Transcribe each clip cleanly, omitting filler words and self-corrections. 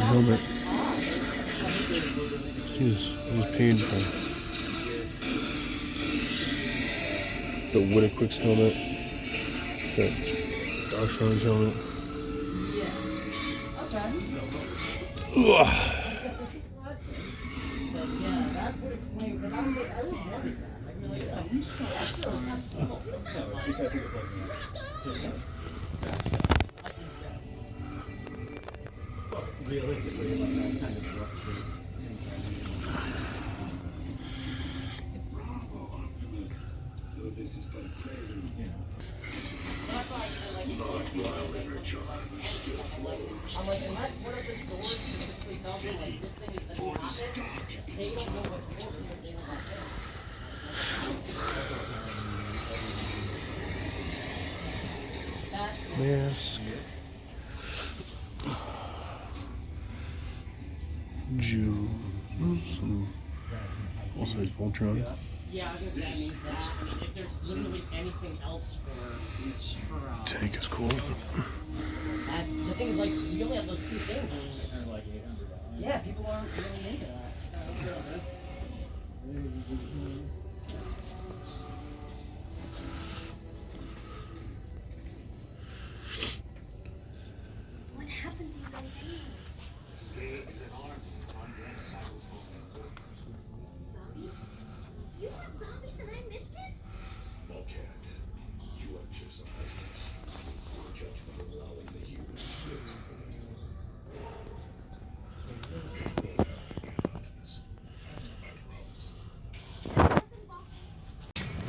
helmet. He's paid for the Whittaquick's helmet, the Darshon's helmet. Ugh. Mask. Jew. Some full-size Voltron. Yeah, I was gonna say, I mean, that, if there's literally anything else for Tank is cool. That's, the thing is, like, you only have those two things, and they're like $800. Yeah, people aren't really into that. What happened to you guys anyway? Zombies? You had zombies and I missed it? Bulkhead, you exercised your judgment allowing the humans to accompany you.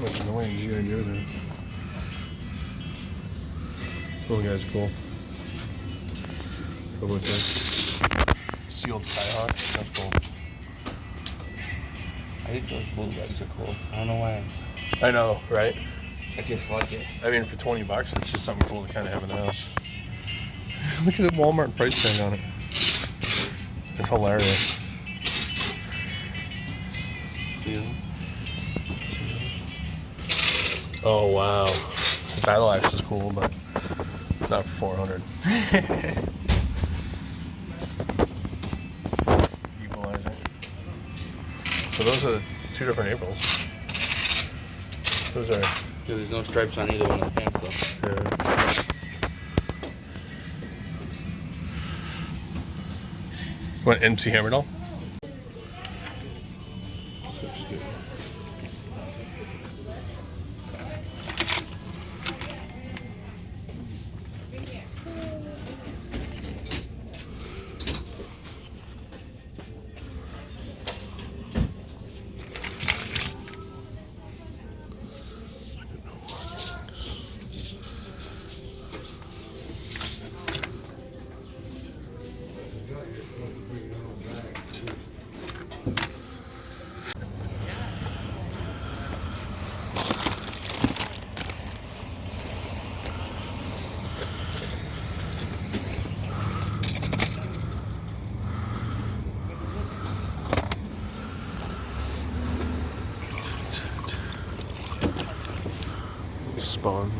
Much noise you gotta go there. Little guy's cool. Probably like sealed Skyhawk. That's cool. I think those blue legs are cool. I don't know why. I know, right? I just like it. I mean, for $20, it's just something cool to kind of have in the house. Look at the Walmart price tag on it. It's hilarious. See them? Oh wow, the battle axe is cool, but not for 400. Equalizer. So those are two different Aprils. Those are. Because there's no stripes on either one of the pants though. Yeah. Want MC Hammer doll? Spawn.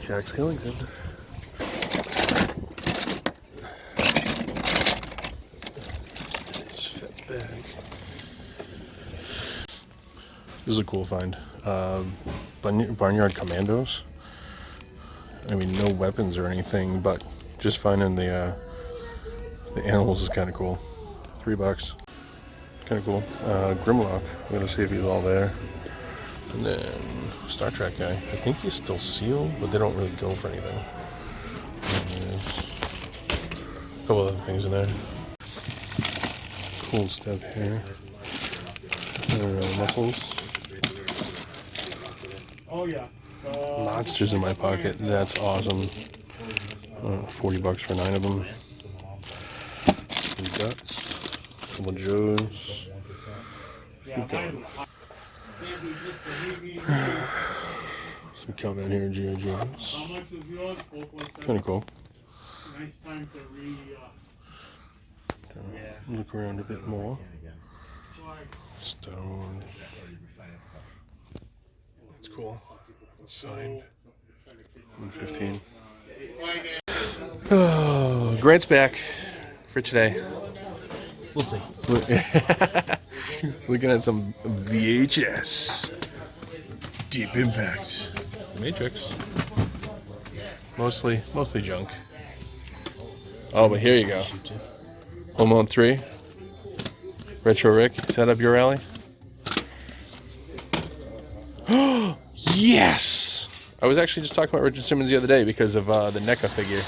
Jack Skellington. Nice fit bag. This is a cool find. Barnyard Commandos. I mean, no weapons or anything, but just finding the animals is kind of cool. $3. Kind of cool. Grimlock. I'm gonna see if he's all there. And then Star Trek guy. I think he's still sealed, but they don't really go for anything. And there's a couple other things in there. cool stuff here. Muscles. Oh yeah. Monsters in my pocket. That's awesome. 40 bucks for 9 of them. Some guts. Couple Joes. Keep going. Some combat here, G.I. Joes. How much is yours? Kind of cool. Nice time to Look around a bit more. Stones. That's cool. Signed. 115. Oh, Grant's back for today. We'll see. Looking at some VHS. Deep Impact. Matrix. Mostly junk. Oh, but here you go. Home Alone 3. Retro Rick. Is that up your alley? Yes! I was actually just talking about Richard Simmons the other day because of the NECA figure.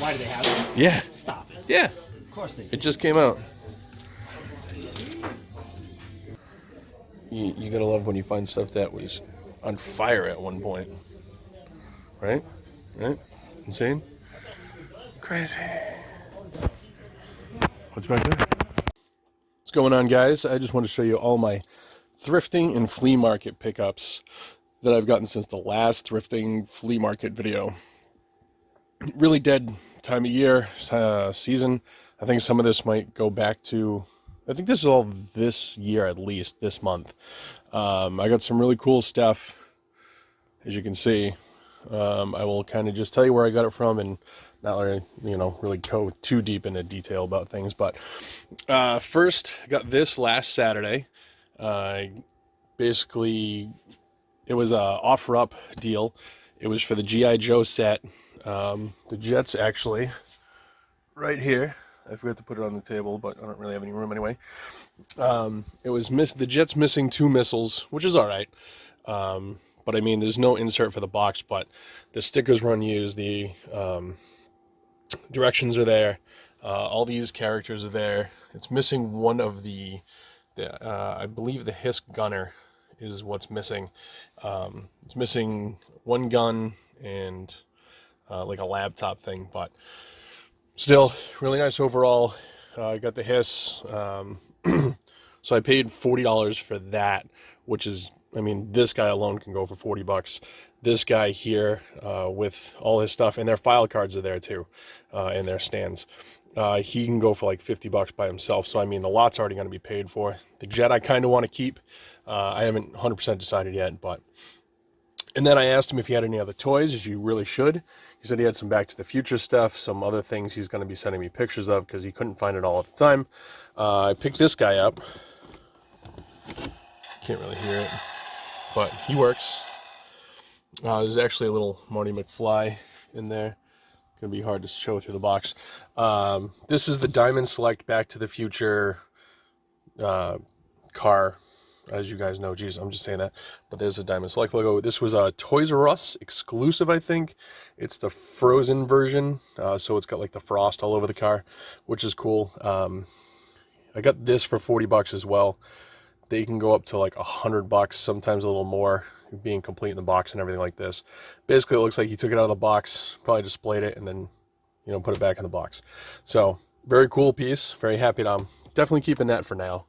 Why do they have it? Yeah. Stop it. Yeah. Of course they do. It just came out. You gotta love when you find stuff that was on fire at one point. Right? Right? Insane? Crazy. What's back there? What's going on, guys? I just want to show you all my thrifting and flea market pickups that I've gotten since the last thrifting flea market video. Really dead time of year, season. I think some of this might go back to, I think this is all this year, at least this month. I got some really cool stuff, as you can see. I will kind of just tell you where I got it from and not really go too deep into detail about things. But first, I got this last Saturday. Basically, it was a offer-up deal. It was for the G.I. Joe set. The Jets, actually, right here. I forgot to put it on the table, but I don't really have any room anyway. It was the Jets missing 2 missiles, which is all right. But I mean, there's no insert for the box, but the stickers were unused. The directions are there. All these characters are there. It's missing one of the I believe the Hiss gunner is what's missing. It's missing one gun and like a laptop thing, but still really nice overall. I got the Hiss. So I paid $40 for that, which is, I mean, this guy alone can go for 40 bucks. This guy here with all his stuff, and their file cards are there too, in their stands. He can go for like 50 bucks by himself. So, I mean, the lot's already going to be paid for. The Jet I kind of want to keep. I haven't 100% decided yet, but. And then I asked him if he had any other toys, as you really should. He said he had some Back to the Future stuff, some other things he's going to be sending me pictures of because he couldn't find it all at the time. I picked this guy up. Can't really hear it, but he works. There's actually a little Marty McFly in there. Gonna be hard to show through the box. This is the Diamond Select Back to the Future car, as you guys know. Geez, I'm just saying that, but there's a Diamond Select logo. This was a Toys R Us exclusive, I think. It's the frozen version, so it's got like the frost all over the car, which is cool. I got this for 40 bucks as well. They can go up to like 100 bucks, sometimes a little more, being complete in the box and everything like this. Basically, it looks like he took it out of the box, probably displayed it, and then, put it back in the box. So, very cool piece. Very happy. I'm definitely keeping that for now.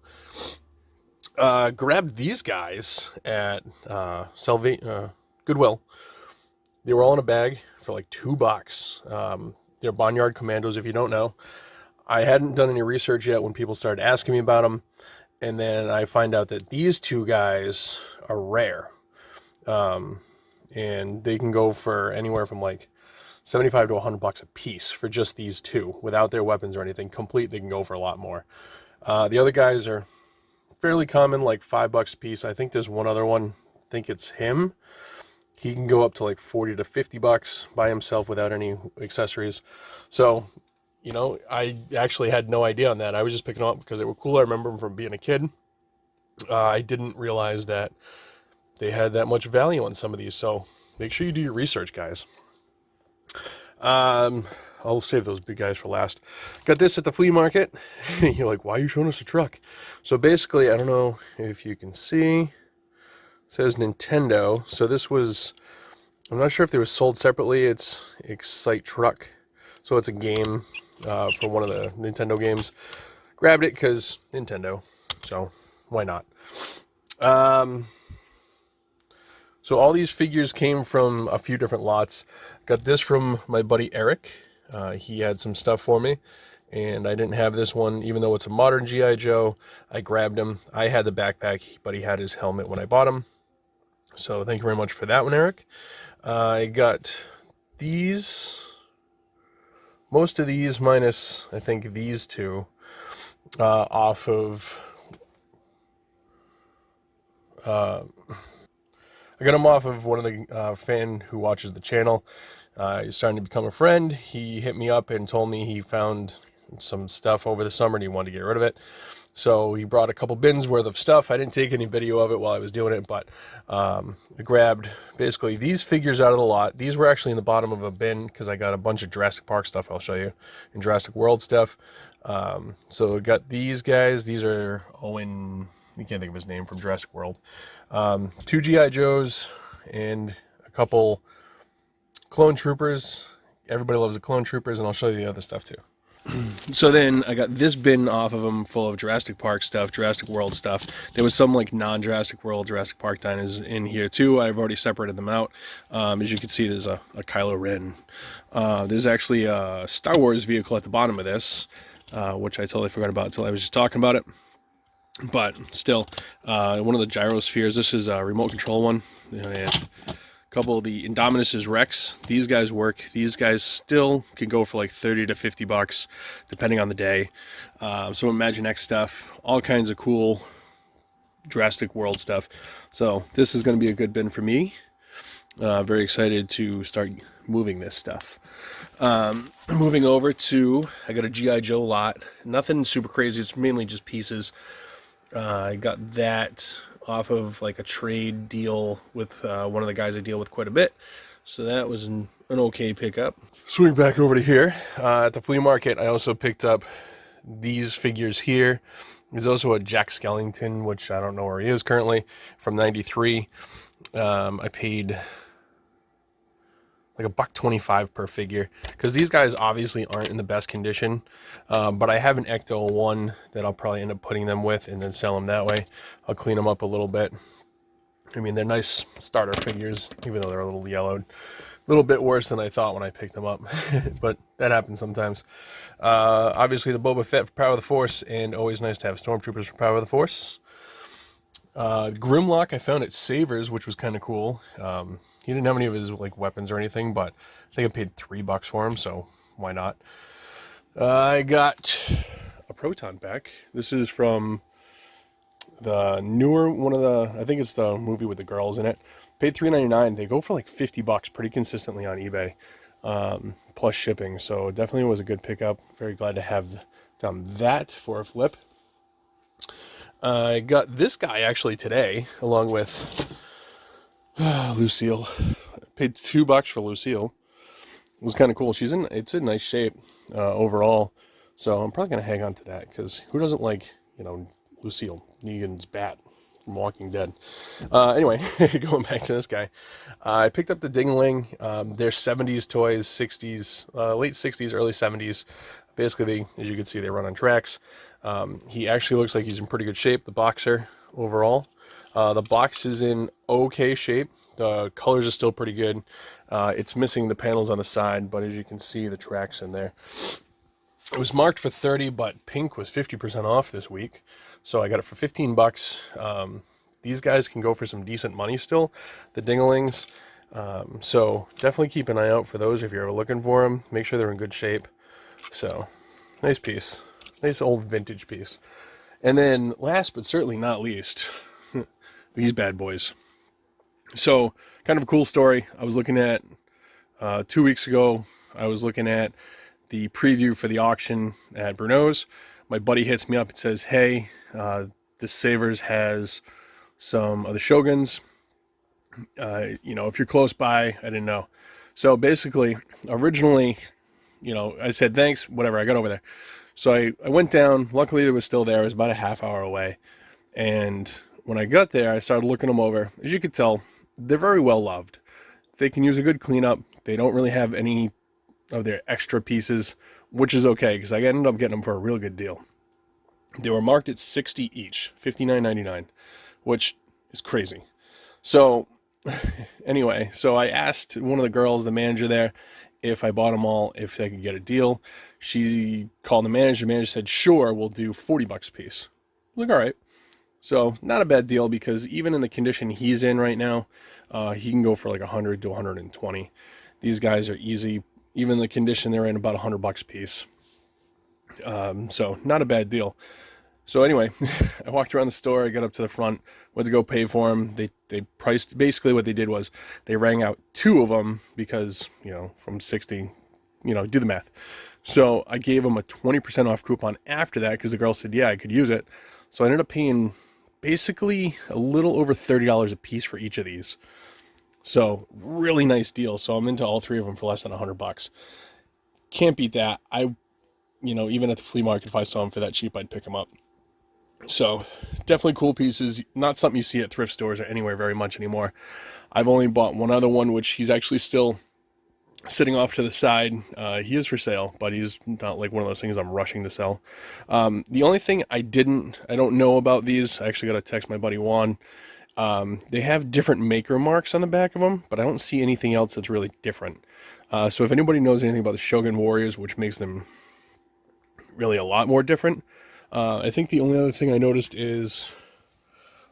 Grabbed these guys at Goodwill. They were all in a bag for like $2. They're Barnyard Commandos, if you don't know. I hadn't done any research yet when people started asking me about them. And then I find out that these 2 guys are rare. And they can go for anywhere from like 75 to 100 bucks a piece for just these 2, without their weapons or anything. Complete, they can go for a lot more. The other guys are fairly common, like $5 a piece. I think there's one other one. I think it's him. He can go up to like 40 to 50 bucks by himself without any accessories. So, I actually had no idea on that. I was just picking them up because they were cool. I remember them from being a kid. I didn't realize that they had that much value on some of these. So make sure you do your research, guys. I'll save those big guys for last. Got this at the flea market. You're like, why are you showing us a truck? So basically, I don't know if you can see, it says Nintendo. So this was, I'm not sure if they were sold separately. It's Excite Truck. So it's a game for one of the Nintendo games. Grabbed it because Nintendo. So why not? So all these figures came from a few different lots. Got this from my buddy Eric. He had some stuff for me, and I didn't have this one, even though it's a modern G.I. Joe. I grabbed him. I had the backpack, but he had his helmet when I bought him. So thank you very much for that one, Eric. I got these, most of these minus, I think, these two, off of... I got him off of one of the fan who watches the channel. He's starting to become a friend. He hit me up and told me he found some stuff over the summer and he wanted to get rid of it. So he brought a couple bins worth of stuff. I didn't take any video of it while I was doing it, but I grabbed basically these figures out of the lot. These were actually in the bottom of a bin because I got a bunch of Jurassic Park stuff I'll show you, and Jurassic World stuff. So I got these guys. These are Owen... I can't think of his name, from Jurassic World. 2 G.I. Joes and a couple clone troopers. Everybody loves the clone troopers, and I'll show you the other stuff too. So then I got this bin off of them full of Jurassic Park stuff, Jurassic World stuff. There was some like non-Jurassic World, Jurassic Park diners in here too. I've already separated them out. As you can see, there's a Kylo Ren. There's actually a Star Wars vehicle at the bottom of this, which I totally forgot about until I was just talking about it. But still, one of the gyrospheres. This is a remote control one, and a couple of the Indominus Rex. These guys work. These guys still can go for like 30 to 50 bucks, depending on the day. Some Imaginext stuff, all kinds of cool Jurassic World stuff. So this is going to be a good bin for me. Very excited to start moving this stuff. Moving over to, I got a G.I. Joe lot. Nothing super crazy. It's mainly just pieces. I got that off of like a trade deal with one of the guys I deal with quite a bit. So that was an okay pickup. Swing back over to here. At the flea market, I also picked up these figures here. There's also a Jack Skellington, which I don't know where he is currently, from '93. I paid like $1.25 per figure, because these guys obviously aren't in the best condition, but I have an Ecto 1 that I'll probably end up putting them with and then sell them that way. I'll clean them up a little bit. I mean, they're nice starter figures, even though they're a little yellowed. A little bit worse than I thought when I picked them up, but that happens sometimes. Obviously the Boba Fett for Power of the Force, and always nice to have Stormtroopers for Power of the Force. Grimlock I found at Savers, which was kind of cool. He didn't have any of his like weapons or anything, but I think I paid $3 for him, so why not? I got a Proton pack. This is from the newer one of the, I think it's the movie with the girls in it. Paid $3.99. They go for like $50 pretty consistently on eBay, plus shipping. So definitely was a good pickup. Very glad to have done that for a flip. I got this guy actually today, along with Lucille. I paid $2 for Lucille. It was kind of cool. It's in nice shape overall. So I'm probably gonna hang on to that, because who doesn't like, Lucille, Negan's bat from Walking Dead. Anyway, going back to this guy, I picked up the Ding-A-Ling. They're 70s toys, 60s, late 60s, early 70s. Basically, as you can see, they run on tracks. He actually looks like he's in pretty good shape, the boxer overall. The box is in okay shape. The colors are still pretty good. It's missing the panels on the side, but as you can see, the tracks in there. It was marked for $30, but pink was 50% off this week, so I got it for $15. These guys can go for some decent money still, the Ding-A-Lings. So definitely keep an eye out for those if you're ever looking for them. Make sure they're in good shape. So nice piece, nice old vintage piece. And then last but certainly not least, these bad boys. So kind of a cool story. I was looking at 2 weeks ago, I was looking at the preview for the auction at Bruno's. My buddy hits me up and says, hey, the Savers has some of the Shoguns. If you're close by, I didn't know. So basically, originally, I said, thanks, whatever, I got over there. So I went down. Luckily, it was still there. It was about a half hour away. And when I got there, I started looking them over. As you could tell, they're very well loved. They can use a good cleanup. They don't really have any of their extra pieces, which is okay because I ended up getting them for a real good deal. They were marked at $60 each, $59.99, which is crazy. So anyway, so I asked one of the girls, the manager there, if I bought them all, if they could get a deal. She called the manager. The manager said, sure, we'll do $40 a piece. I'm like, all right. So not a bad deal because even in the condition he's in right now, he can go for like 100 to 120. These guys are easy. Even the condition they're in, about $100 a piece. So not a bad deal. So anyway, I walked around the store. I got up to the front, went to go pay for them. They priced, basically what they did was they rang out 2 of them because, from 60, do the math. So I gave them a 20% off coupon after that because the girl said, yeah, I could use it. So I ended up paying basically a little over $30 a piece for each of these. So really nice deal. So I'm into all 3 of them for less than $100. Can't beat that. Even at the flea market, if I saw them for that cheap, I'd pick them up. So definitely cool pieces. Not something you see at thrift stores or anywhere very much anymore. I've only bought one other one, which he's actually still sitting off to the side. He is for sale, but he's not like one of those things I'm rushing to sell. The only thing I don't know about these, I actually got to text my buddy Juan. They have different maker marks on the back of them, but I don't see anything else that's really different. So if anybody knows anything about the Shogun Warriors, which makes them really a lot more different, I think the only other thing I noticed is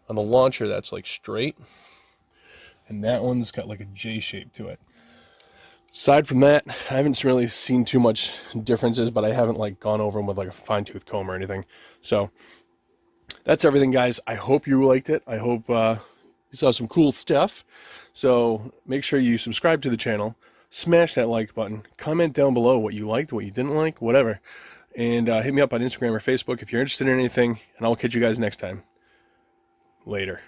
on the launcher that's like straight, and that one's got like a J shape to it. Aside from that, I haven't really seen too much differences, but I haven't like gone over them with like a fine-tooth comb or anything. So that's everything, guys. I hope you liked it. I hope you saw some cool stuff. So make sure you subscribe to the channel, smash that like button, comment down below what you liked, what you didn't like, whatever. And hit me up on Instagram or Facebook if you're interested in anything, and I'll catch you guys next time. Later.